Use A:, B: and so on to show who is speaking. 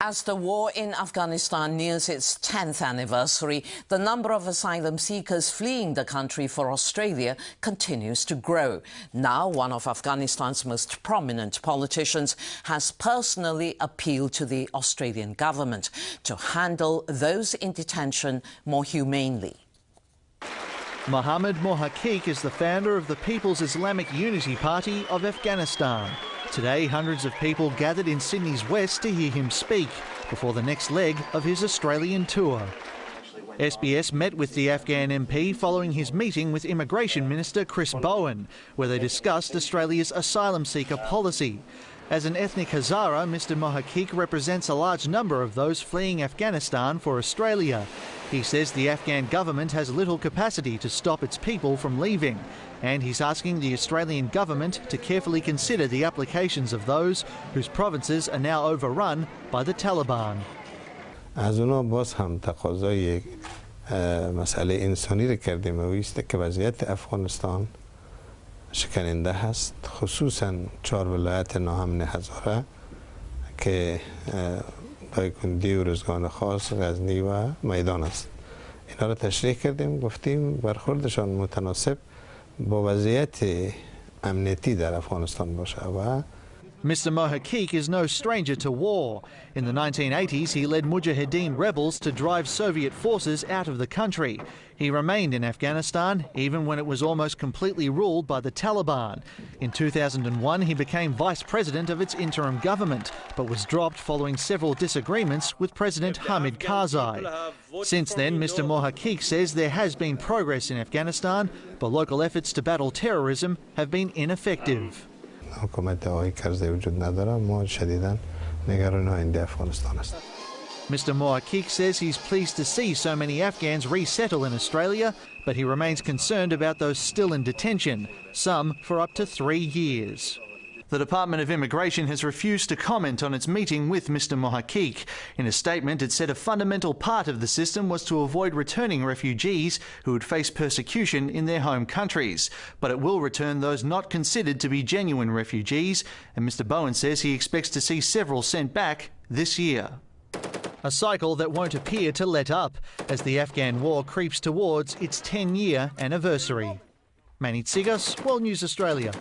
A: As the war in Afghanistan nears its 10th anniversary, the number of asylum seekers fleeing the country for Australia continues to grow. Now, one of Afghanistan's most prominent politicians has personally appealed to the Australian government to handle those in detention more humanely.
B: Ustad Mohaqiq is the founder of the People's Islamic Unity Party of Afghanistan. Today, hundreds of people gathered in Sydney's west to hear him speak before the next leg of his Australian tour. SBS met with the Afghan MP following his meeting with Immigration Minister Chris Bowen, where they discussed Australia's asylum seeker policy. As an ethnic Hazara, Mr Mohaqiq represents a large number of those fleeing Afghanistan for Australia. He says the Afghan government has little capacity to stop its people from leaving, and he's asking the Australian government to carefully consider the applications of those whose provinces are now overrun by the Taliban.
C: از اونا باز هم تقاضای مسئله انسانی را کردیم و ایست که وضعیت افغانستان شکننده هست، خصوصا 4 ولایت ناامن هزاره که دایکنده و روزگان خاص، غزنی و میدان است. اینا را تشریح کردیم، گفتیم برخوردشان متناسب با وضعیت امنیتی در افغانستان باشه و
B: Mr Mohaqiq is no stranger to war. In the 1980s, he led Mujahideen rebels to drive Soviet forces out of the country. He remained in Afghanistan even when it was almost completely ruled by the Taliban. In 2001, he became vice president of its interim government, but was dropped following several disagreements with President Hamid Karzai. Since then, Mr Mohaqiq says there has been progress in Afghanistan, but local efforts to battle terrorism have been ineffective.
C: حکومت آقای کرزی وجود نداره، ما شدیداً نگران آینده افغانستان است.
B: Mr Mohaqiq says he's pleased to see so many Afghans resettle in Australia, but he remains concerned about those still in detention, some for up to 3 years. The Department of Immigration has refused to comment on its meeting with Mr Mohaqiq. In a statement, it said a fundamental part of the system was to avoid returning refugees who would face persecution in their home countries. But it will return those not considered to be genuine refugees, and Mr Bowen says he expects to see several sent back this year. A cycle that won't appear to let up as the Afghan war creeps towards its 10-year anniversary. Manny Tsigas, World News Australia.